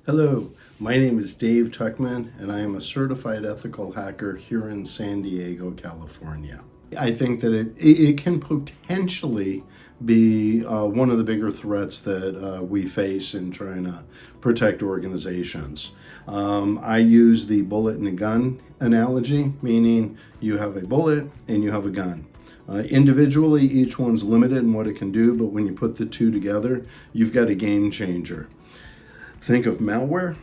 Hello, my name is Dave Tuckman, and I am a certified ethical hacker here in San Diego, California. I think that it can potentially be one of the bigger threats that we face in trying to protect organizations. I use the bullet and a gun analogy, meaning you have a bullet and you have a gun. Individually, each one's limited in what it can do, but when you put the two together, you've got a game changer. Think of malware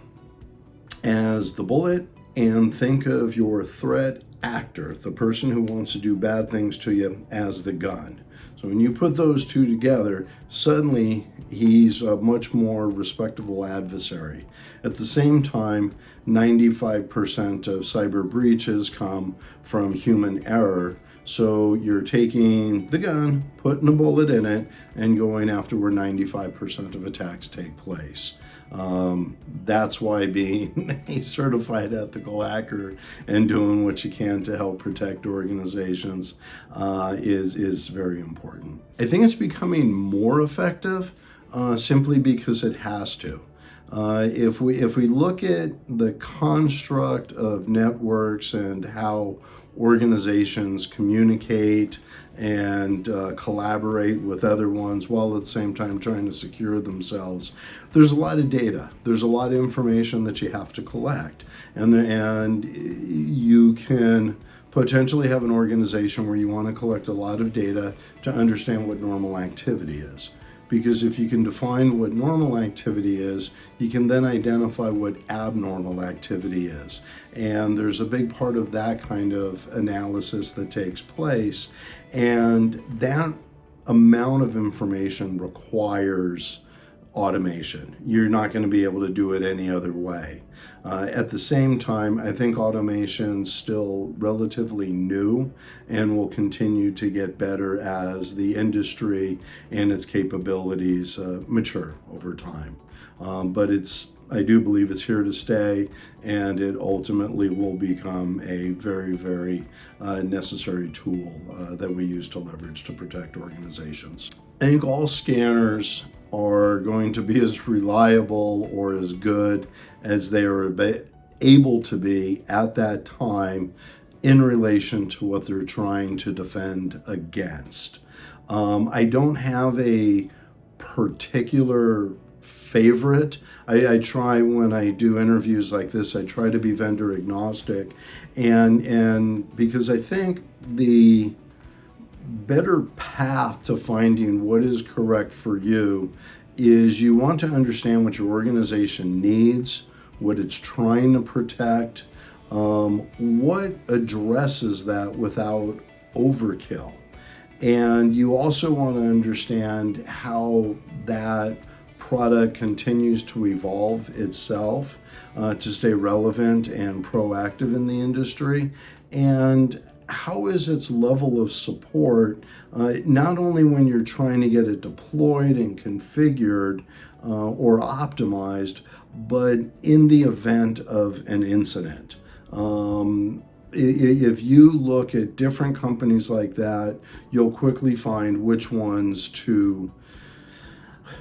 as the bullet, and think of your threat actor, the person who wants to do bad things to you, as the gun. So when you put those two together, suddenly he's a much more respectable adversary. At the same time, 95% of cyber breaches come from human error. So you're taking the gun, putting a bullet in it, and going after where 95% of attacks take place. That's why being a certified ethical hacker and doing what you can to help protect organizations is very important. I think it's becoming more effective simply because it has to. If we look at the construct of networks and how organizations communicate and collaborate with other ones while at the same time trying to secure themselves, there's a lot of data. There's a lot of information that you have to collect, and you can potentially have an organization where you want to collect a lot of data to understand what normal activity is. Because if you can define what normal activity is, you can then identify what abnormal activity is. And there's a big part of that kind of analysis that takes place. And that amount of information requires automation. You're not going to be able to do it any other way. At the same time, I think automation's still relatively new and will continue to get better as the industry and its capabilities mature over time. But I do believe it's here to stay, and it ultimately will become a very, very necessary tool that we use to leverage to protect organizations. I think all scanners are going to be as reliable or as good as they are able to be at that time in relation to what they're trying to defend against. I don't have a particular favorite. I try, when I do interviews like this, I try to be vendor agnostic, and because I think the better path to finding what is correct for you is you want to understand what your organization needs, what it's trying to protect, what addresses that without overkill. And you also want to understand how that product continues to evolve itself to stay relevant and proactive in the industry, and how is its level of support, not only when you're trying to get it deployed and configured or optimized, but in the event of an incident. If you look at different companies like that, you'll quickly find which ones to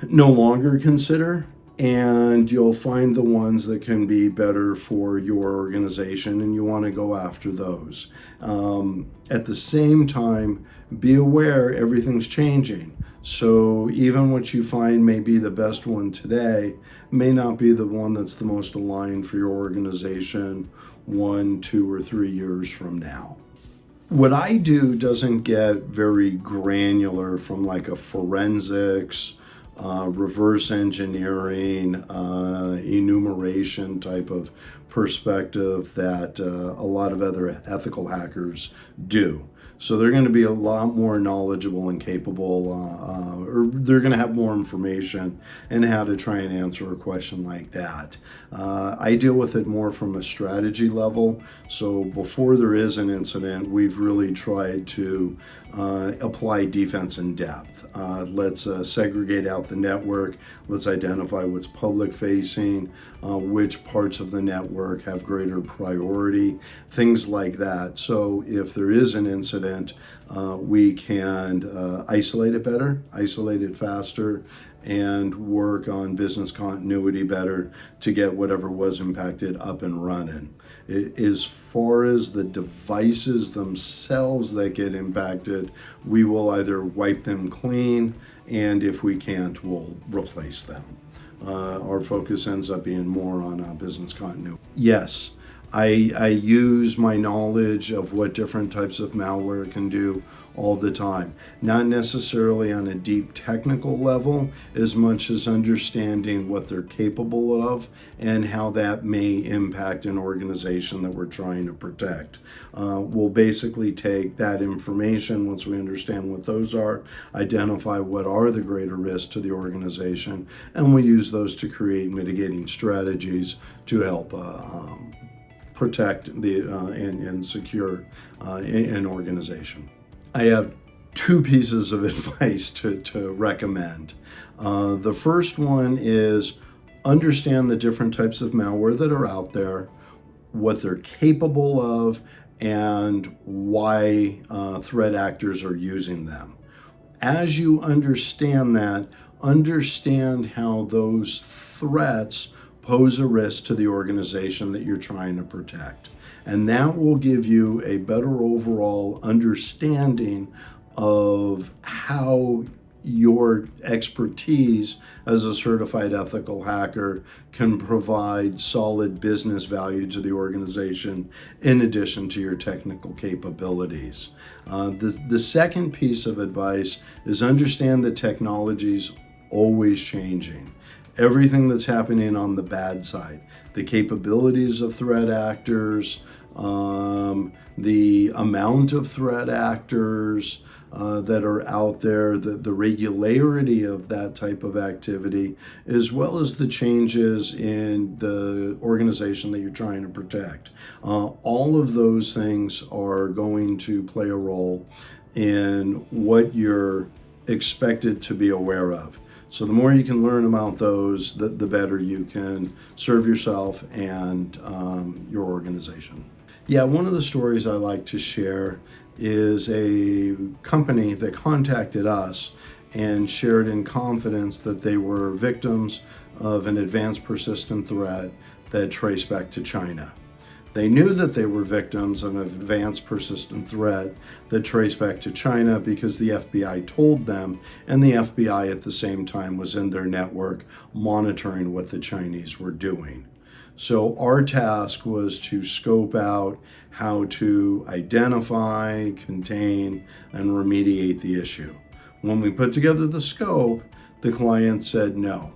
no longer consider, and you'll find the ones that can be better for your organization, and you want to go after those. At the same time, be aware everything's changing. So even what you find may be the best one today may not be the one that's the most aligned for your organization 1, 2, or 3 years from now. What I do doesn't get very granular from like a forensics, reverse engineering, enumeration type of perspective that a lot of other ethical hackers do. So they're going to be a lot more knowledgeable and capable, or they're going to have more information in how to try and answer a question like that. I deal with it more from a strategy level. So before there is an incident, we've really tried to apply defense in depth. Let's segregate out the network. Let's identify what's public facing, which parts of the network have greater priority, things like that. So if there is an incident, we can isolate it better, isolate it faster, and work on business continuity better to get whatever was impacted up and running. As far as the devices themselves that get impacted, we will either wipe them clean, and if we can't, we'll replace them. Our focus ends up being more on business continuity. Yes, I use my knowledge of what different types of malware can do all the time. Not necessarily on a deep technical level, as much as understanding what they're capable of and how that may impact an organization that we're trying to protect. We'll basically take that information, once we understand what those are, identify what are the greater risks to the organization, and we use those to create mitigating strategies to help protect and secure an organization. I have two pieces of advice to recommend. The first one is understand the different types of malware that are out there, what they're capable of, and why threat actors are using them. As you understand that, understand how those threats pose a risk to the organization that you're trying to protect. And that will give you a better overall understanding of how your expertise as a certified ethical hacker can provide solid business value to the organization in addition to your technical capabilities. The second piece of advice is understand that technology's always changing. Everything that's happening on the bad side, the capabilities of threat actors, the amount of threat actors that are out there, the regularity of that type of activity, as well as the changes in the organization that you're trying to protect. All of those things are going to play a role in what you're expected to be aware of. So the more you can learn about those, the better you can serve yourself and your organization. Yeah, one of the stories I like to share is a company that contacted us and shared in confidence that they were victims of an advanced persistent threat that traced back to China. They knew that they were victims of an advanced persistent threat that traced back to China because the FBI told them, and the FBI at the same time was in their network monitoring what the Chinese were doing. So our task was to scope out how to identify, contain, and remediate the issue. When we put together the scope, the client said no.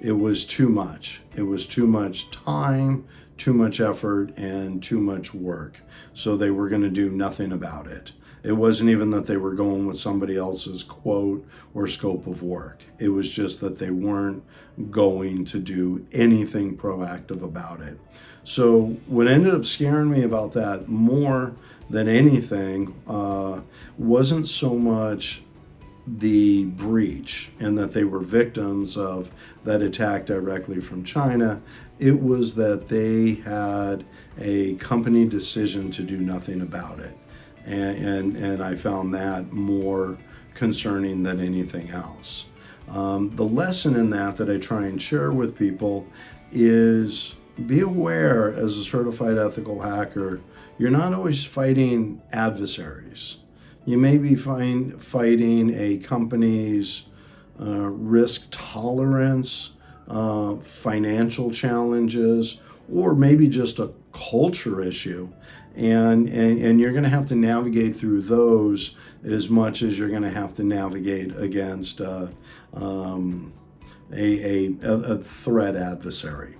It was too much. It was too much time, too much effort, and too much work. So they were going to do nothing about it. It wasn't even that they were going with somebody else's quote or scope of work. It was just that they weren't going to do anything proactive about it. So what ended up scaring me about that more than anything wasn't so much the breach and that they were victims of that attack directly from China. It was that they had a company decision to do nothing about it. And I found that more concerning than anything else. The lesson in that I try and share with people is be aware as a certified ethical hacker, you're not always fighting adversaries. You may be fighting a company's risk tolerance, financial challenges, or maybe just a culture issue. And you're going to have to navigate through those as much as you're going to have to navigate against a threat adversary.